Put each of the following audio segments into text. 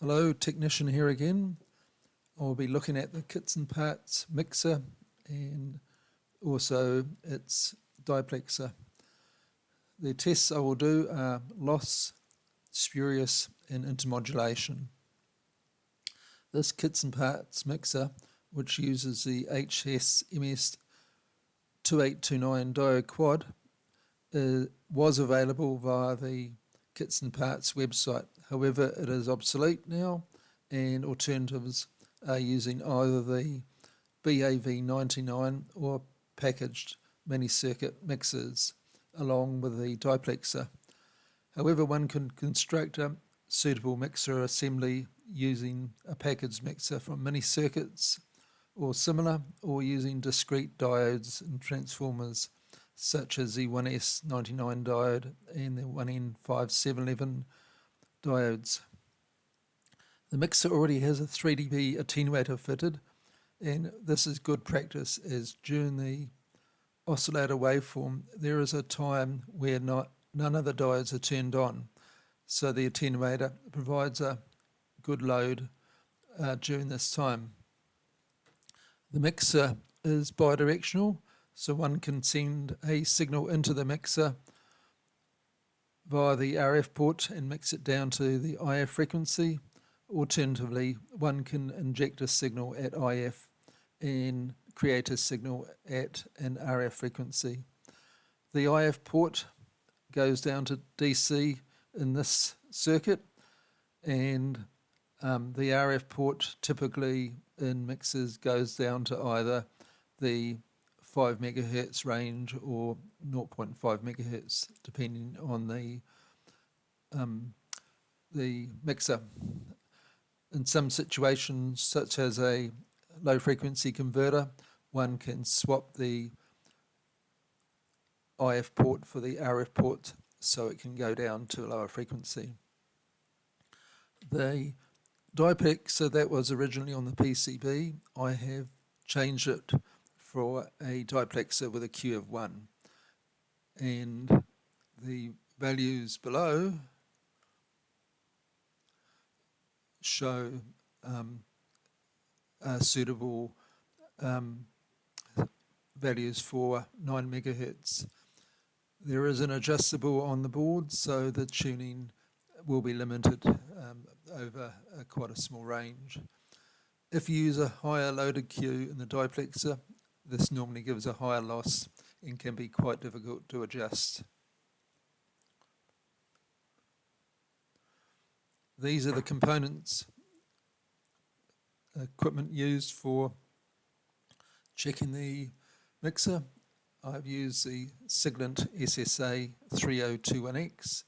Hello, Tech-ni-shn here again. I'll be looking at the KitsandParts Mixer and also its Diplexer. The tests I will do are loss, spurious and intermodulation. This KitsandParts Mixer, which uses the HS-MS2829 diode quad, was available via the KitsandParts website. However, it is obsolete now, and alternatives are using either the BAV99 or packaged mini-circuit mixers along with the Diplexer. However, one can construct a suitable mixer assembly using a packaged mixer from mini-circuits or similar, or using discrete diodes and transformers such as the 1S99 diode and the 1N5711 diodes. The mixer already has a 3 dB attenuator fitted, and this is good practice as during the oscillator waveform there is a time where none of the diodes are turned on, so the attenuator provides a good load during this time. The mixer is bidirectional, so one can send a signal into the mixer via the RF port and mix it down to the IF frequency. Alternatively, one can inject a signal at IF and create a signal at an RF frequency. The IF port goes down to DC in this circuit, and the RF port typically in mixers goes down to either the 5 megahertz range or 0.5 megahertz, depending on the mixer. In some situations, such as a low frequency converter, one can swap the IF port for the RF port so it can go down to a lower frequency. The Diplexer that was originally on the PCB, I have changed it for a Diplexer with a Q of 1, and the values below show suitable values for 9 megahertz. There is an adjustable on the board, so the tuning will be limited over quite a small range. If you use a higher loaded Q in the Diplexer, this normally gives a higher loss and can be quite difficult to adjust. These are the components, equipment used for checking the mixer. I've used the Siglent SSA 3021X,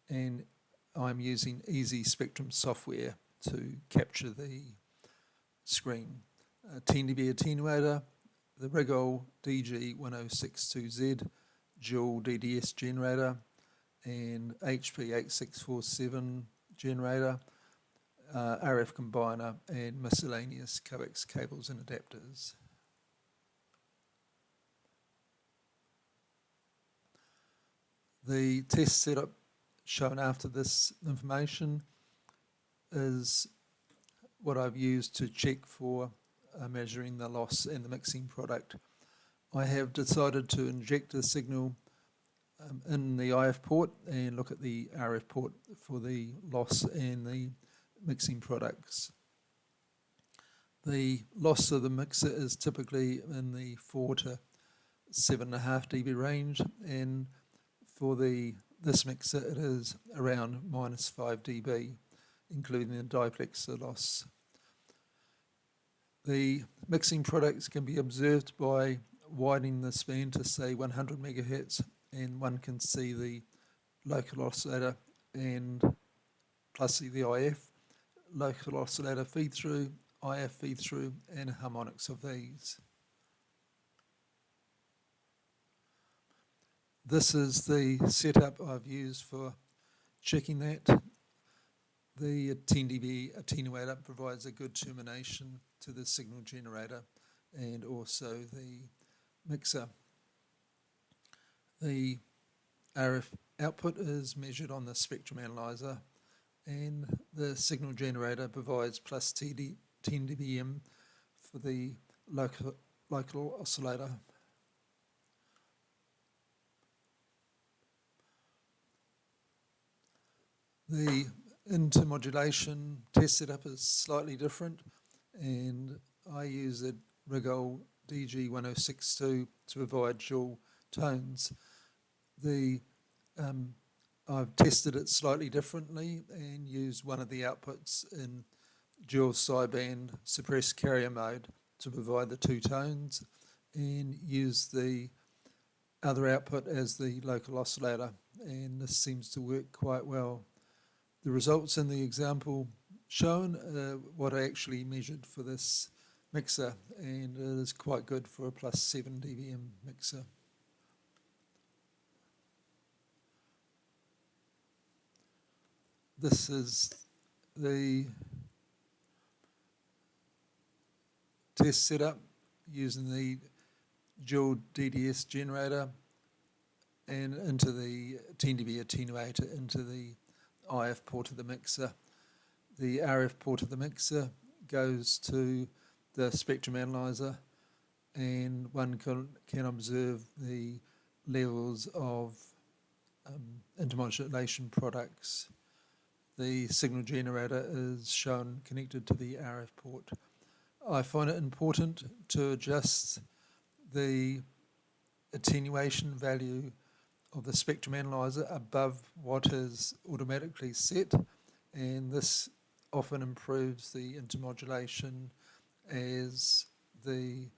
and I'm using Easy Spectrum software to capture the screen. A 10 dB attenuator, the Rigol DG1062Z dual DDS generator, and HP8647 generator, RF combiner, and miscellaneous coax cables and adapters. The test setup shown after this information is what I've used to check for measuring the loss and the mixing product. I have decided to inject a signal in the IF port and look at the RF port for the loss and the mixing products. The loss of the mixer is typically in the 4 to 7.5 dB range, and for this mixer it is around -5 dB, including the Diplexer loss. The mixing products can be observed by widening the span to say 100 megahertz, and one can see the local oscillator and plus the IF, local oscillator feed through, IF feed through, and harmonics of these. This is the setup I've used for checking that. The 10 dB attenuator provides a good termination to the signal generator and also the mixer. The RF output is measured on the spectrum analyzer, and the signal generator provides plus 10 dBm for the local oscillator. The intermodulation test setup is slightly different, and I use the Rigol DG1062 to provide dual tones. I've tested it slightly differently and used one of the outputs in dual sideband suppressed carrier mode to provide the two tones, and used the other output as the local oscillator, and this seems to work quite well. The results in the example shown are what I actually measured for this mixer, and it is quite good for a plus 7 dBm mixer. This is the test setup using the dual DDS generator and into the 10 dB attenuator into the IF port of the mixer. The RF port of the mixer goes to the spectrum analyzer, and one can observe the levels of intermodulation products. The signal generator is shown connected to the RF port. I find it important to adjust the attenuation value of the spectrum analyzer above what is automatically set, and this often improves the intermodulation as the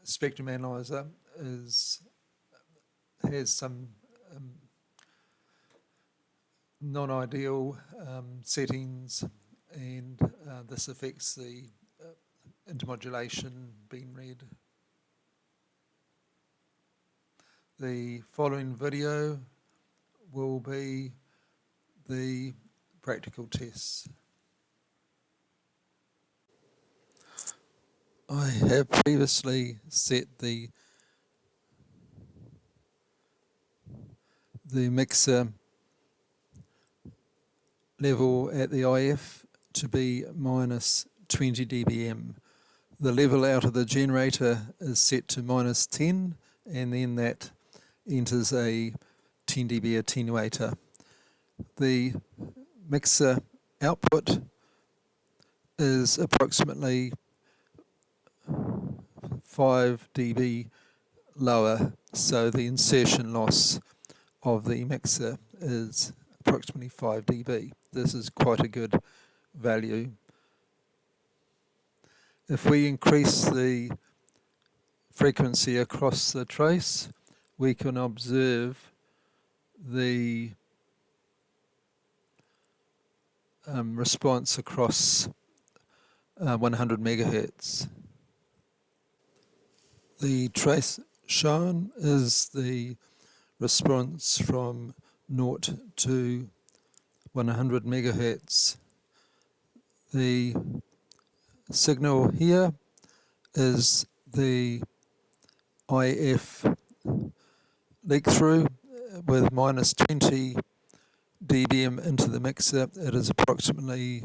spectrum analyzer has some non-ideal settings, and this affects the intermodulation being read. The following video will be the practical tests. I have previously set the mixer level at the IF to be minus 20 dBm. The level out of the generator is set to minus 10, and then that enters a 10 dB attenuator. The mixer output is approximately 5 dB lower, so the insertion loss of the mixer is approximately 5 dB. This is quite a good value. If we increase the frequency across the trace, we can observe the response across 100 megahertz. The trace shown is the response from 0 to 100 megahertz. The signal here is the IF leak through with minus 20 dBm into the mixer. It is approximately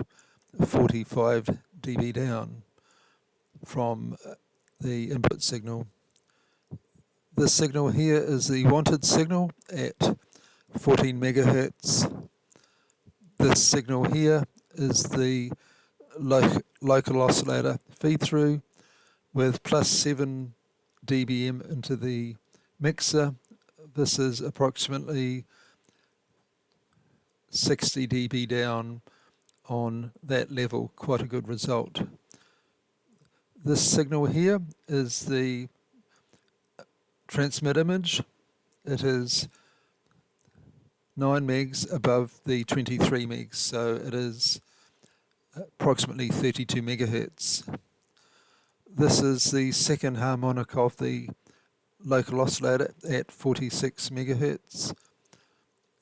45 dB down from the input signal. This signal here is the wanted signal at 14 megahertz. This signal here is the local oscillator feed through with plus 7 dBm into the mixer. This is approximately 60 dB down on that level, quite a good result. This signal here is the transmit image. It is 9 megs above the 23 megs, so it is approximately 32 megahertz. This is the second harmonic of the local oscillator at 46 megahertz.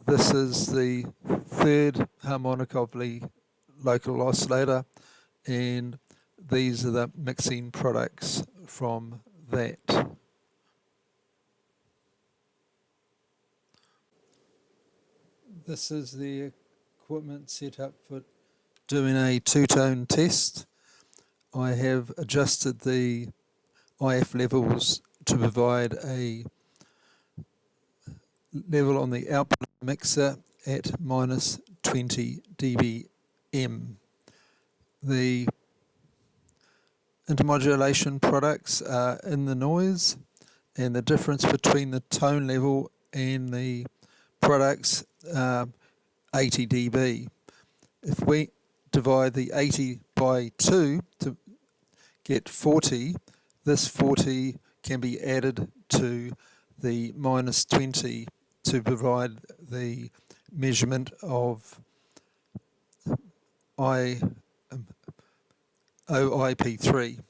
This is the third harmonic of the local oscillator, and these are the mixing products from that. This is the equipment set up for doing a two-tone test. I have adjusted the IF levels to provide a level on the output mixer at minus 20 dBm. The intermodulation products are in the noise, and the difference between the tone level and the products 80 dB. If we divide the 80 by 2 to get 40, this 40 can be added to the minus 20 to provide the measurement of OIP3,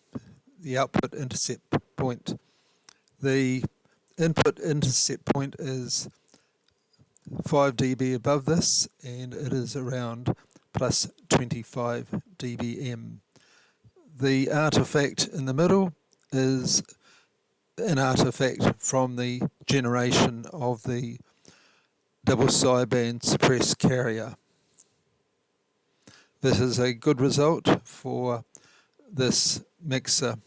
the output intercept point. The input intercept point is 5 dB above this, and it is around plus 25 dBm. The artifact in the middle is an artifact from the generation of the double sideband suppressed carrier. This is a good result for this mixer.